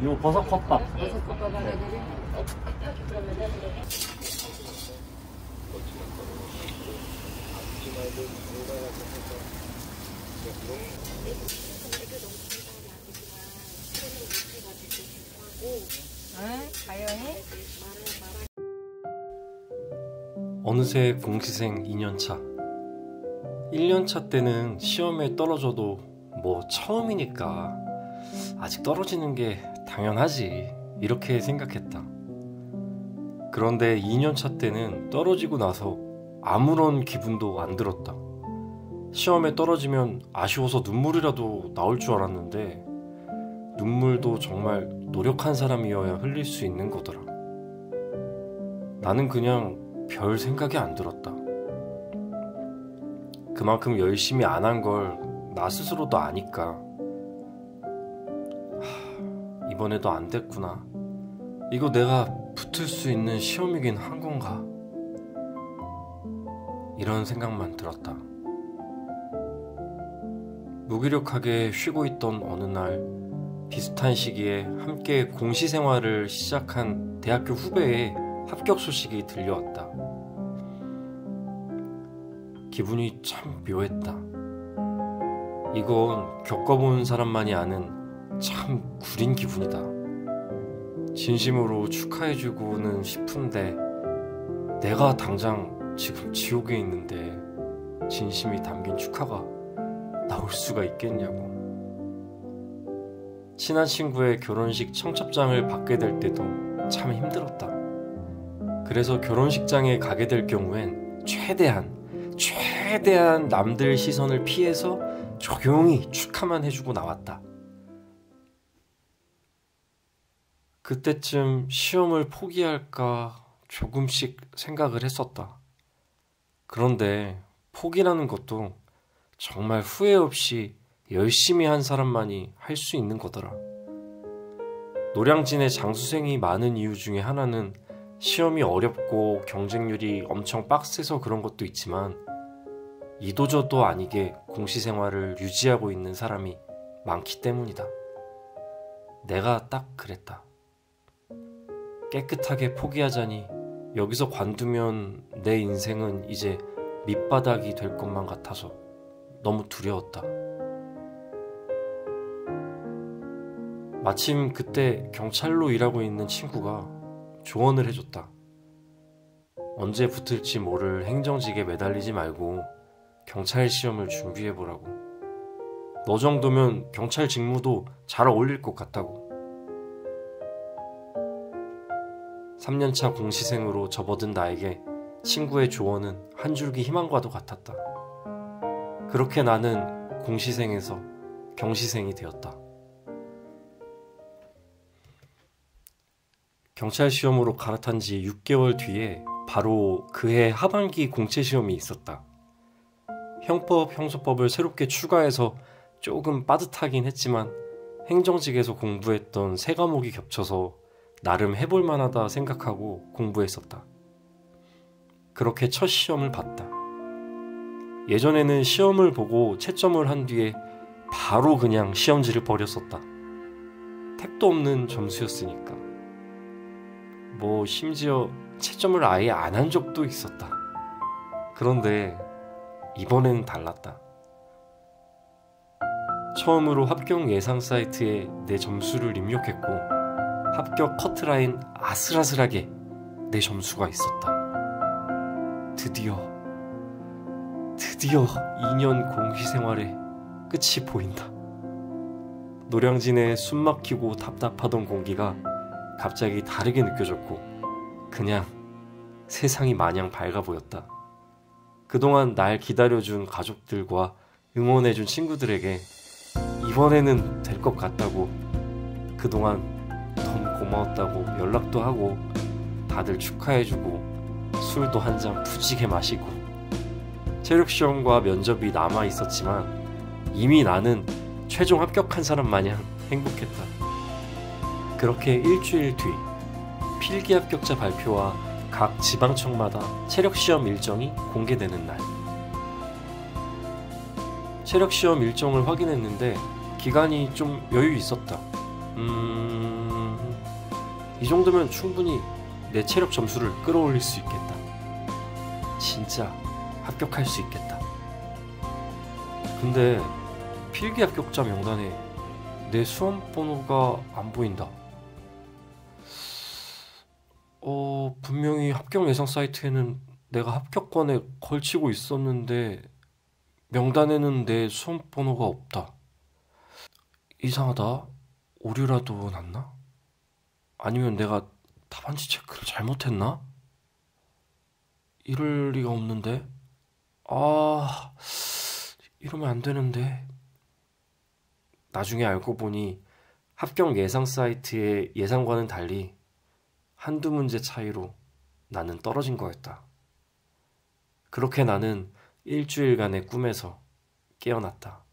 요 버섯 컵밥. 버섯 볶음 하나 드려? 그러면은 자연히 어느새 공시생 2년차. 1년차 때는 시험에 떨어져도 뭐 처음이니까 아직 떨어지는 게 당연하지 이렇게 생각했다. 그런데 2년차 때는 떨어지고 나서 아무런 기분도 안 들었다. 시험에 떨어지면 아쉬워서 눈물이라도 나올 줄 알았는데 눈물도 정말 노력한 사람이어야 흘릴 수 있는 거더라. 나는 그냥 별 생각이 안 들었다. 그만큼 열심히 안 한 걸 나 스스로도 아니까 이번에도 안 됐구나. 이거 내가 붙을 수 있는 시험이긴 한 건가? 이런 생각만 들었다. 무기력하게 쉬고 있던 어느 날 비슷한 시기에 함께 공시 생활을 시작한 대학교 후배의 합격 소식이 들려왔다. 기분이 참 묘했다. 이건 겪어본 사람만이 아는 참 구린 기분이다. 진심으로 축하해주고는 싶은데 내가 당장 지금 지옥에 있는데 진심이 담긴 축하가 나올 수가 있겠냐고. 친한 친구의 결혼식 청첩장을 받게 될 때도 참 힘들었다. 그래서 결혼식장에 가게 될 경우엔 최대한 남들 시선을 피해서 조용히 축하만 해주고 나왔다. 그때쯤 시험을 포기할까 조금씩 생각을 했었다. 그런데 포기라는 것도 정말 후회 없이 열심히 한 사람만이 할 수 있는 거더라. 노량진에 장수생이 많은 이유 중에 하나는 시험이 어렵고 경쟁률이 엄청 빡세서 그런 것도 있지만 이도저도 아니게 공시생활을 유지하고 있는 사람이 많기 때문이다. 내가 딱 그랬다. 깨끗하게 포기하자니 여기서 관두면 내 인생은 이제 밑바닥이 될 것만 같아서 너무 두려웠다. 마침 그때 경찰로 일하고 있는 친구가 조언을 해줬다. 언제 붙을지 모를 행정직에 매달리지 말고 경찰 시험을 준비해보라고. 너 정도면 경찰 직무도 잘 어울릴 것 같다고. 3년차 공시생으로 접어든 나에게 친구의 조언은 한 줄기 희망과도 같았다. 그렇게 나는 공시생에서 경시생이 되었다. 경찰 시험으로 갈아탄 지 6개월 뒤에 바로 그해 하반기 공채 시험이 있었다. 형법, 형소법을 새롭게 추가해서 조금 빠듯하긴 했지만 행정직에서 공부했던 세 과목이 겹쳐서 나름 해볼 만하다 생각하고 공부했었다. 그렇게 첫 시험을 봤다. 예전에는 시험을 보고 채점을 한 뒤에 바로 그냥 시험지를 버렸었다. 택도 없는 점수였으니까. 뭐 심지어 채점을 아예 안 한 적도 있었다. 그런데 이번엔 달랐다. 처음으로 합격 예상 사이트에 내 점수를 입력했고 합격 커트라인 아슬아슬하게 내 점수가 있었다. 드디어 2년 공시생활의 끝이 보인다. 노량진에 숨막히고 답답하던 공기가 갑자기 다르게 느껴졌고 그냥 세상이 마냥 밝아 보였다. 그동안 날 기다려준 가족들과 응원해준 친구들에게 이번에는 될 것 같다고 그동안 너무 고마웠다고 연락도 하고 다들 축하해주고 술도 한 잔 푸지게 마시고 체력시험과 면접이 남아있었지만 이미 나는 최종 합격한 사람 마냥 행복했다. 그렇게 일주일 뒤 필기 합격자 발표와 각 지방청마다 체력시험 일정이 공개되는 날. 체력시험 일정을 확인했는데 기간이 좀 여유 있었다. 이 정도면 충분히 내 체력 점수를 끌어올릴 수 있겠다. 진짜 합격할 수 있겠다. 근데 필기 합격자 명단에 내 수험 번호가 안 보인다. 분명히 합격 예상 사이트에는 내가 합격권에 걸치고 있었는데 명단에는 내 수험 번호가 없다. 이상하다. 오류라도 났나? 아니면 내가 답안지 체크를 잘못했나? 이럴 리가 없는데. 이러면 안 되는데. 나중에 알고 보니 합격 예상 사이트의 예상과는 달리 한두 문제 차이로 나는 떨어진 거였다. 그렇게 나는 일주일간의 꿈에서 깨어났다.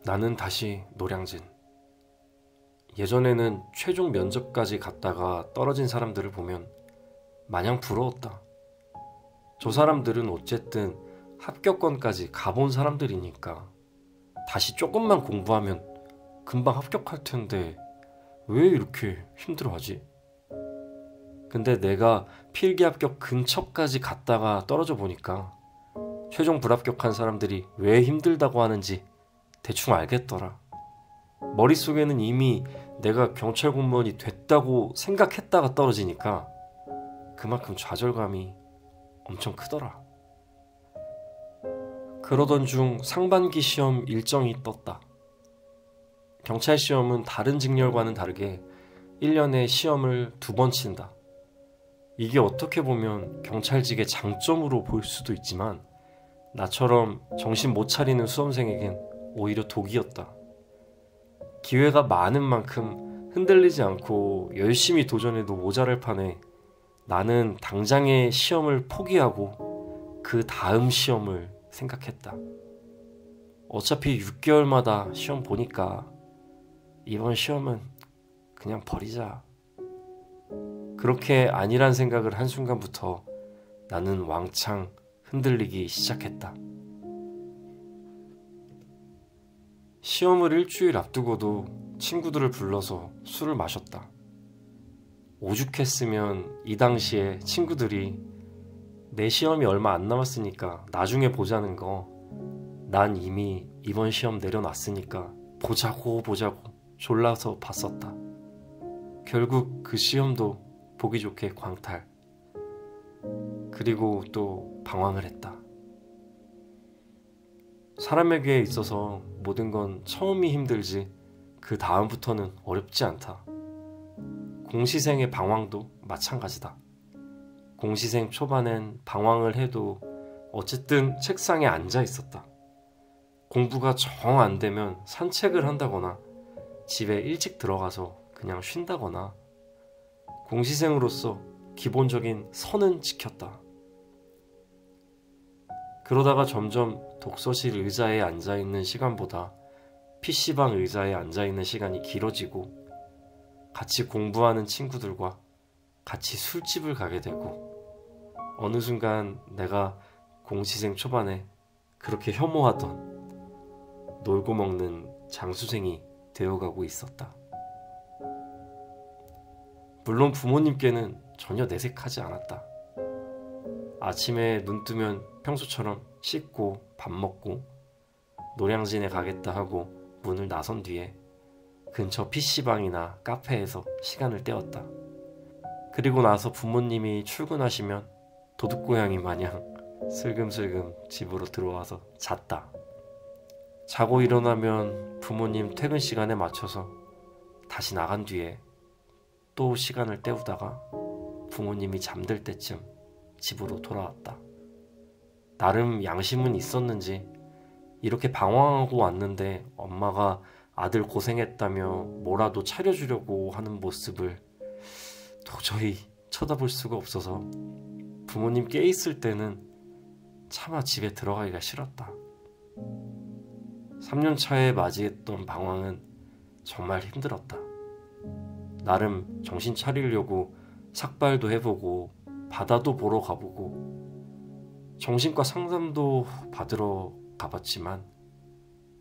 나는 다시 노량진. 예전에는 최종 면접까지 갔다가 떨어진 사람들을 보면 마냥 부러웠다. 저 사람들은 어쨌든 합격권까지 가본 사람들이니까 다시 조금만 공부하면 금방 합격할 텐데 왜 이렇게 힘들어하지? 근데 내가 필기 합격 근처까지 갔다가 떨어져 보니까 최종 불합격한 사람들이 왜 힘들다고 하는지 대충 알겠더라. 머릿속에는 이미 내가 경찰 공무원이 됐다고 생각했다가 떨어지니까 그만큼 좌절감이 엄청 크더라. 그러던 중 상반기 시험 일정이 떴다. 경찰 시험은 다른 직렬과는 다르게 1년에 시험을 2번 친다. 이게 어떻게 보면 경찰직의 장점으로 보일 수도 있지만 나처럼 정신 못 차리는 수험생에겐 오히려 독이었다. 기회가 많은 만큼 흔들리지 않고 열심히 도전해도 모자랄 판에 나는 당장의 시험을 포기하고 그 다음 시험을 생각했다. 어차피 6개월마다 시험 보니까 이번 시험은 그냥 버리자. 그렇게 아니란 생각을 한순간부터 나는 왕창 흔들리기 시작했다. 시험을 일주일 앞두고도 친구들을 불러서 술을 마셨다. 오죽했으면 이 당시에 친구들이 내 시험이 얼마 안 남았으니까 나중에 보자는 거, 난 이미 이번 시험 내려놨으니까 보자고 졸라서 봤었다. 결국 그 시험도 보기 좋게 광탈. 그리고 또 방황을 했다. 사람에게 있어서 모든 건 처음이 힘들지 그 다음부터는 어렵지 않다. 공시생의 방황도 마찬가지다. 공시생 초반엔 방황을 해도 어쨌든 책상에 앉아 있었다. 공부가 정 안 되면 산책을 한다거나 집에 일찍 들어가서 그냥 쉰다거나 공시생으로서 기본적인 선은 지켰다. 그러다가 점점 독서실 의자에 앉아있는 시간보다 PC방 의자에 앉아있는 시간이 길어지고 같이 공부하는 친구들과 같이 술집을 가게 되고 어느 순간 내가 공시생 초반에 그렇게 혐오하던 놀고 먹는 장수생이 되어가고 있었다. 물론 부모님께는 전혀 내색하지 않았다. 아침에 눈 뜨면 평소처럼 씻고 밥 먹고 노량진에 가겠다 하고 문을 나선 뒤에 근처 PC방이나 카페에서 시간을 때웠다. 그리고 나서 부모님이 출근하시면 도둑고양이 마냥 슬금슬금 집으로 들어와서 잤다. 자고 일어나면 부모님 퇴근 시간에 맞춰서 다시 나간 뒤에 또 시간을 때우다가 부모님이 잠들 때쯤 집으로 돌아왔다. 나름 양심은 있었는지 이렇게 방황하고 왔는데 엄마가 아들 고생했다며 뭐라도 차려주려고 하는 모습을 도저히 쳐다볼 수가 없어서 부모님 깨있을 때는 차마 집에 들어가기가 싫었다. 3년 차에 맞이했던 방황은 정말 힘들었다. 나름 정신 차리려고 삭발도 해보고 바다도 보러 가보고 정신과 상담도 받으러 가봤지만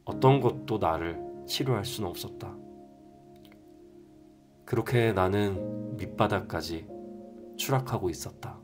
어떤 것도 나를 치료할 수는 없었다. 그렇게 나는 밑바닥까지 추락하고 있었다.